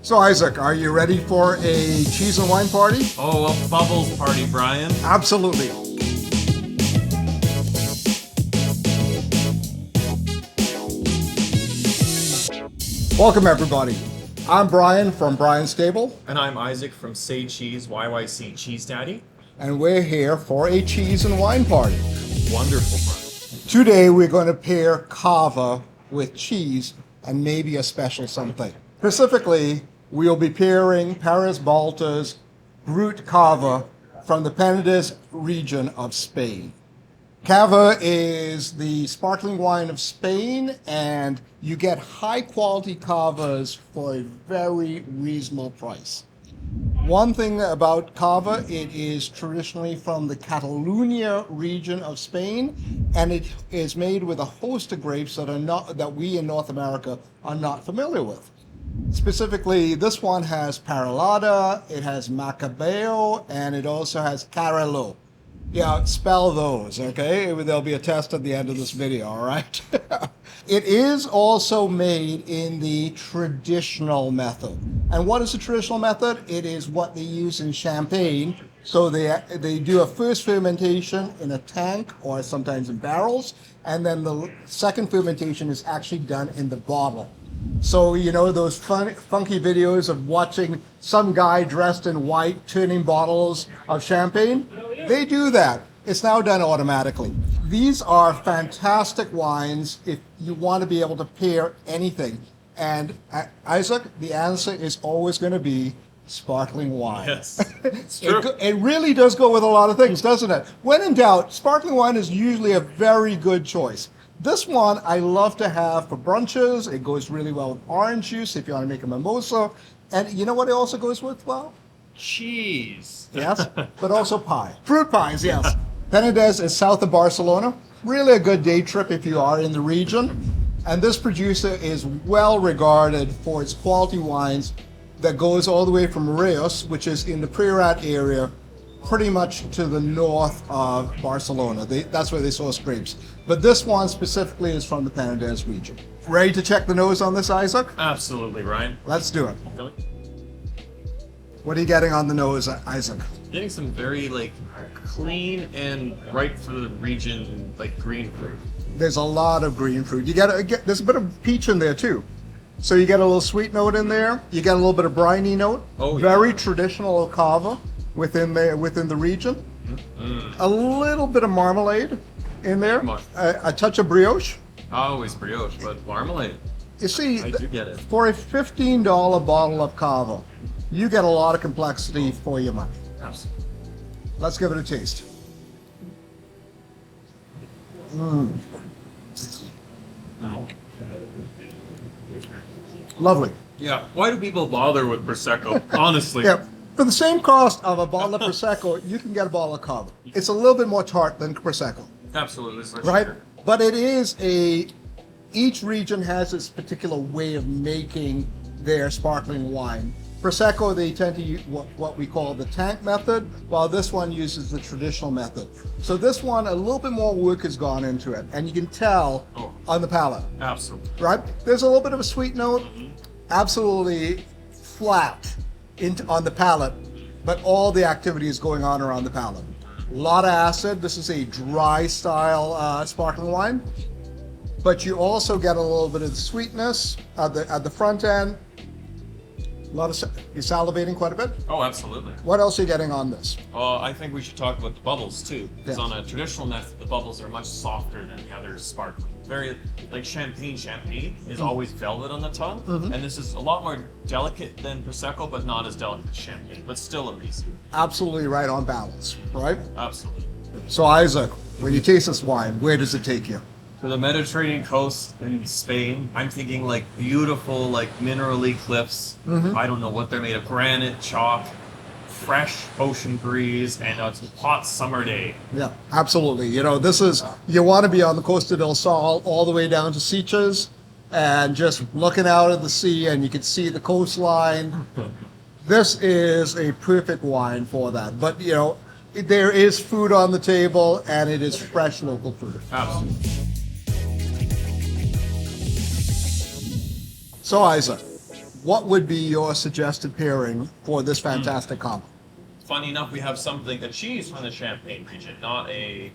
So Isaac, are you ready for a cheese and wine party? Oh, a bubbles party, Brian. Absolutely. Welcome everybody. I'm Brian from Brian's Stable. And I'm Isaac from Say Cheese, YYC Cheese Daddy. And we're here for a cheese and wine party. Wonderful, Brian. Today we're going to pair Cava with cheese and maybe a special something. Specifically, we'll be pairing Paris Balta's Brut Cava from the Penedès region of Spain. Cava is the sparkling wine of Spain, and you get high quality Cavas for a very reasonable price. One thing about Cava, it is traditionally from the Catalonia region of Spain, and it is made with a host of grapes that we in North America are not familiar with. Specifically, this one has Parellada, it has Macabeo, and it also has Carello. Yeah, spell those, okay? There'll be a test at the end of this video, all right? It is also made in the traditional method. And what is the traditional method? It is what they use in Champagne. So they do a first fermentation in a tank or sometimes in barrels, and then the second fermentation is actually done in the bottle. So, you know, those funky videos of watching some guy dressed in white turning bottles of champagne? They do that. It's now done automatically. These are fantastic wines if you want to be able to pair anything. And Isaac, the answer is always going to be sparkling wine. Yes, it's true. It really does go with a lot of things, doesn't it? When in doubt, sparkling wine is usually a very good choice. This one I love to have for brunches. It goes really well with orange juice if you want to make a mimosa. And you know what it also goes with well? Cheese. Yes, but also pie. Fruit pies, yes. Penedès is south of Barcelona. Really a good day trip if you are in the region. And this producer is well regarded for its quality wines that goes all the way from Reus, which is in the Priorat area, pretty much to the north of Barcelona. That's where they source grapes. But this one specifically is from the Penedès region. Ready to check the nose on this, Isaac? Absolutely, Ryan. Let's do it. What are you getting on the nose, Isaac? Getting some very clean and right for the region green fruit. There's a lot of green fruit. There's a bit of peach in there too. So you get a little sweet note in there. You get a little bit of briny note. Oh, yeah. Very traditional Cava within the region. Mm. A little bit of marmalade in there. A touch of brioche. Always brioche, but marmalade. You see, I do get it. for a $15 bottle of Cava, you get a lot of complexity for your money. Absolutely. Let's give it a taste. Lovely. Yeah. Why do people bother with Prosecco? Honestly. Yeah. For the same cost of a bottle of Prosecco, you can get a bottle of Cava. It's a little bit more tart than Prosecco, Absolutely. right? But it is each region has its particular way of making their sparkling wine. Prosecco, they tend to use what we call the tank method, while this one uses the traditional method. So this one, a little bit more work has gone into it, and you can tell on the palate, Absolutely. right? There's a little bit of a sweet note, absolutely flat on the palate, but all the activity is going on around the palate. A lot of acid. This is a dry style sparkling wine, but you also get a little bit of the sweetness at the front end. You're salivating quite a bit. Oh, absolutely. What else are you getting on this? I think we should talk about the bubbles too. Because Yes. on a traditional method, the bubbles are much softer than the other sparkling. Very like champagne. Champagne is always velvet on the tongue, and this is a lot more delicate than Prosecco, but not as delicate as champagne, but still amazing. Absolutely right on balance, right? Absolutely. So Isaac, when you taste this wine, where does it take you? To the Mediterranean coast in Spain, I'm thinking beautiful, minerally cliffs. I don't know what they're made of, granite, chalk, fresh ocean breeze, and it's a hot summer day. Yeah, absolutely. You know, you want to be on the Costa del Sol all the way down to Sitges and just looking out at the sea, and you can see the coastline. This is a perfect wine for that. But, you know, there is food on the table, and it is fresh local food. Absolutely. So Isaac, what would be your suggested pairing for this fantastic combo? Funny enough, we have a cheese from the Champagne region, not a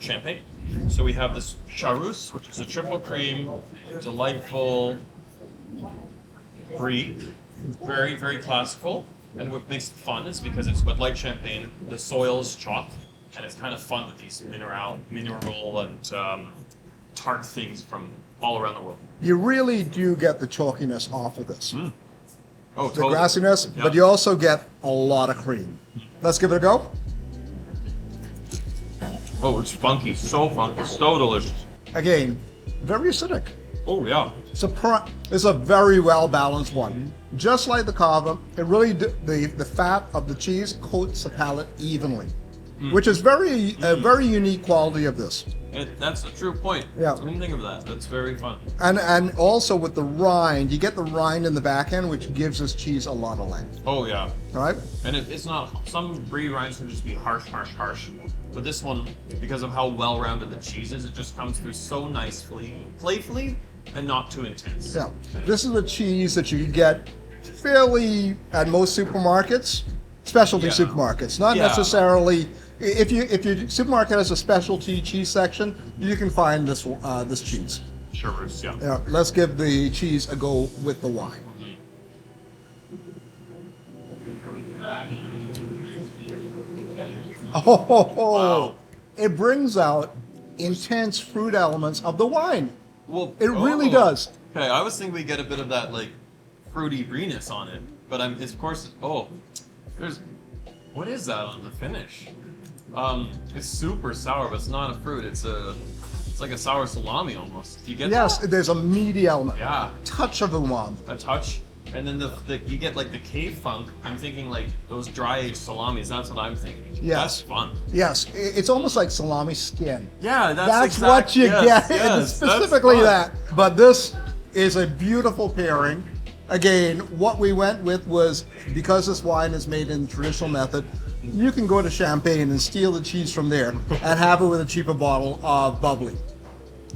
champagne. So we have this charus, which is a triple cream, delightful brie, very, very classical. And what makes it fun is because it's with light champagne, the soil is chopped, and it's kind of fun with these mineral and tart things from all around the world. You really do get the chalkiness off of this. Oh, The totally. grassiness, Yeah. but you also get a lot of cream. Let's give it a go. Oh, it's funky, so delicious. Again, very acidic. Oh yeah. It's a very well balanced one. Just like the Cava, it really the fat of the cheese coats the palate evenly, which is a very unique quality of this. That's a true point. Yeah. I didn't think of that. That's very fun. And also with the rind, you get the rind in the back end, which gives this cheese a lot of length. Oh yeah. All right. And it's not, some brie rinds can just be harsh. But this one, because of how well-rounded the cheese is, it just comes through so nicely, playfully, and not too intense. Yeah. This is a cheese that you can get fairly at most supermarkets, specialty Yeah. supermarkets, not Yeah. necessarily. If your supermarket has a specialty cheese section, you can find this cheese. Charus, yeah. Yeah, let's give the cheese a go with the wine. Wow. It brings out intense fruit elements of the wine. Well, It really does. Okay, I was thinking we get a bit of that like fruity breeness on it, but it's of course. Oh, what is that on the finish? It's super sour, but it's not a fruit. It's like a sour salami almost. Do you get Yes, that? there's a meaty element. Yeah, Touch of umami. a touch, and then you get like the cave funk. I'm thinking like those dry aged salamis. That's what I'm thinking. Yes. That's fun. Yes, it's almost like salami skin. Yeah, That's what you get, and specifically that. But this is a beautiful pairing. Again, what we went with was, because this wine is made in the traditional method, you can go to Champagne and steal the cheese from there and have it with a cheaper bottle of bubbly.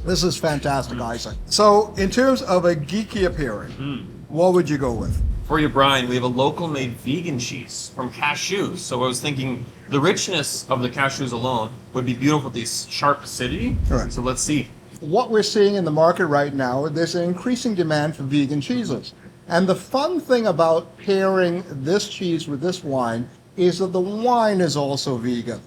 This is fantastic, Isaac. So, in terms of a geeky pairing, what would you go with? For you, Brian, we have a local made vegan cheese from cashews. So I was thinking the richness of the cashews alone would be beautiful with this sharp acidity. Correct. So let's see. What we're seeing in the market right now, there's an increasing demand for vegan cheeses. And the fun thing about pairing this cheese with this wine is that the wine is also vegan.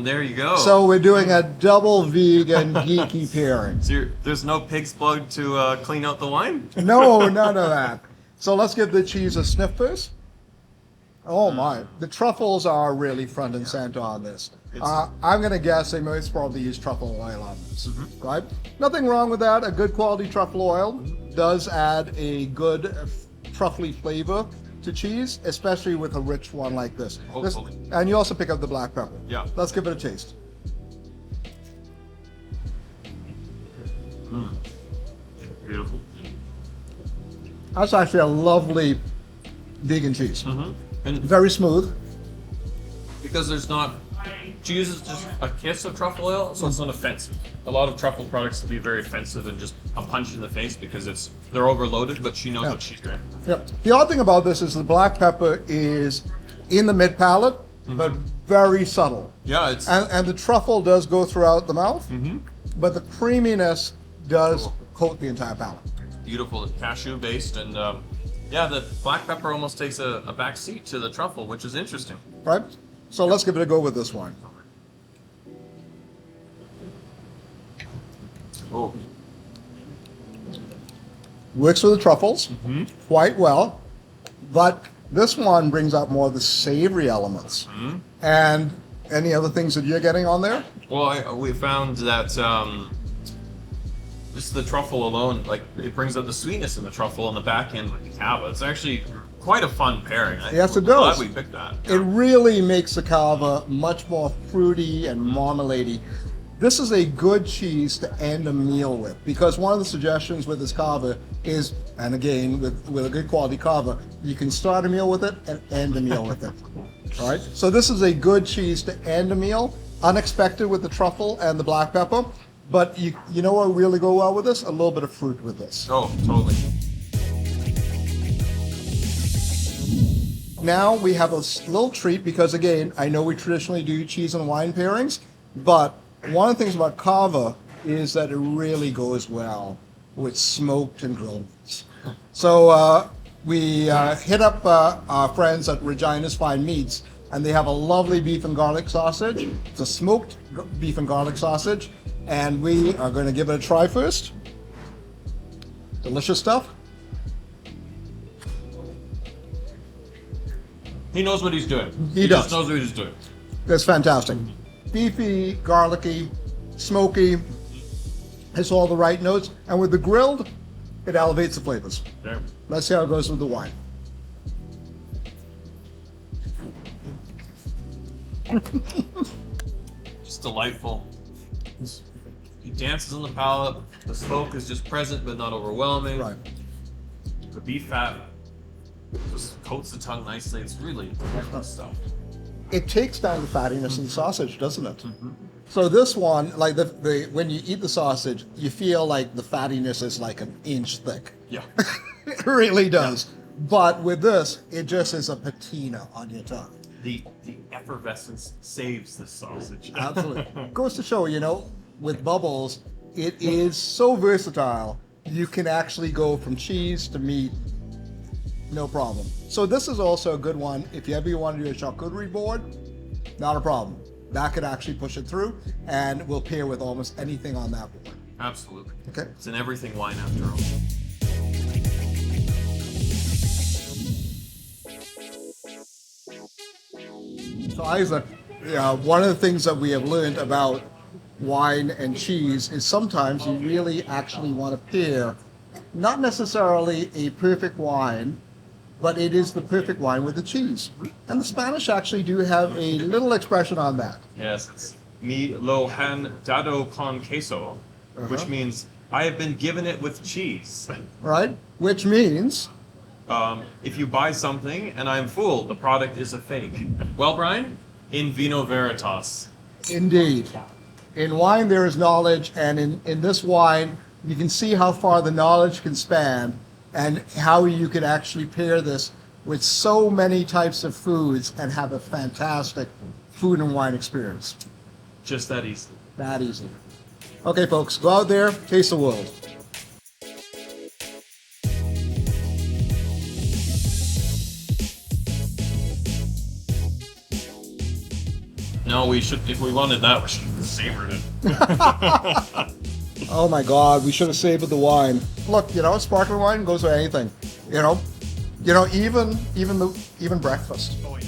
There you go. So we're doing a double vegan geeky pairing. So there's no pig's blood to clean out the wine? No, none of that. So let's give the cheese a sniff first. Oh my, the truffles are really front and center on this. I'm going to guess they most probably use truffle oil on this, right? Nothing wrong with that. A good quality truffle oil does add a good truffly flavor to cheese, especially with a rich one like this. Hopefully. And you also pick up the black pepper. Yeah. Let's give it a taste. Beautiful. That's actually a lovely vegan cheese. And Very smooth. because cheese is just a kiss of truffle oil, so it's not offensive. A lot of truffle products can be very offensive and just a punch in the face because they're overloaded, but she knows what she's doing. Yeah. The odd thing about this is the black pepper is in the mid palate, but very subtle. Yeah, it's And the truffle does go throughout the mouth, but the creaminess does coat the entire palate. beautiful, cashew based, and yeah, the black pepper almost takes a back seat to the truffle, which is interesting. Right? So let's give it a go with this wine. Oh, Works with the truffles quite well, but this one brings out more of the savory elements. And any other things that you're getting on there? well, we found that just the truffle alone, like it brings out the sweetness in the truffle on the back end with the Cava. It's actually quite a fun pairing. Yes, it I'm glad does. we picked that. It really makes the Cava much more fruity and marmalade-y. This is a good cheese to end a meal with, because one of the suggestions with this Cava is, and again, with a good quality Cava, you can start a meal with it and end a meal with it. All right? So this is a good cheese to end a meal, unexpected with the truffle and the black pepper, but you know what really go well with this? A little bit of fruit with this. Oh, totally. Now we have a little treat because, again, I know we traditionally do cheese and wine pairings, but one of the things about Cava is that it really goes well with smoked and grilled meats. So we hit up our friends at Regina's Fine Meats, and they have a lovely beef and garlic sausage. It's a smoked beef and garlic sausage, and we are going to give it a try first. Delicious stuff. He knows what he's doing. He does. Just knows what he's doing. That's fantastic. Beefy, garlicky, smoky. It's all the right notes. And with the grilled, it elevates the flavors. There. Let's see how it goes with the wine. Just delightful. He dances on the palate. The smoke is just present but not overwhelming. Right. The beef fat just coats the tongue nicely. It's really excellent stuff. It takes down the fattiness in the sausage, doesn't it? So this one, like the when you eat the sausage, you feel like the fattiness is like an inch thick. Yeah. It really does. But with this, it just is a patina on your tongue. The effervescence saves the sausage. Absolutely. Goes to show, with bubbles, it is so versatile. You can actually go from cheese to meat, no problem. So this is also a good one. If you ever want to do a charcuterie board, not a problem. That could actually push it through, and will pair with almost anything on that board. Absolutely. Okay. It's an everything wine after all. So Isaac, one of the things that we have learned about wine and cheese is sometimes you really actually want to pair not necessarily a perfect wine, but it is the perfect wine with the cheese. And the Spanish actually do have a little expression on that. Yes, it's mi lo han dado con queso, which means I have been given it with cheese. Right? Which means, If you buy something and I'm fooled, the product is a fake. Well, Brian, in vino veritas. indeed, in wine there is knowledge, and in this wine, you can see how far the knowledge can span and how you can actually pair this with so many types of foods and have a fantastic food and wine experience. Just that easy. That easy. Okay, folks, go out there, taste the world. No, we should, if we wanted that, we should have savored it. Oh my God, we should have savored the wine. Look, sparkling wine goes with anything. Even breakfast. Oh, yeah.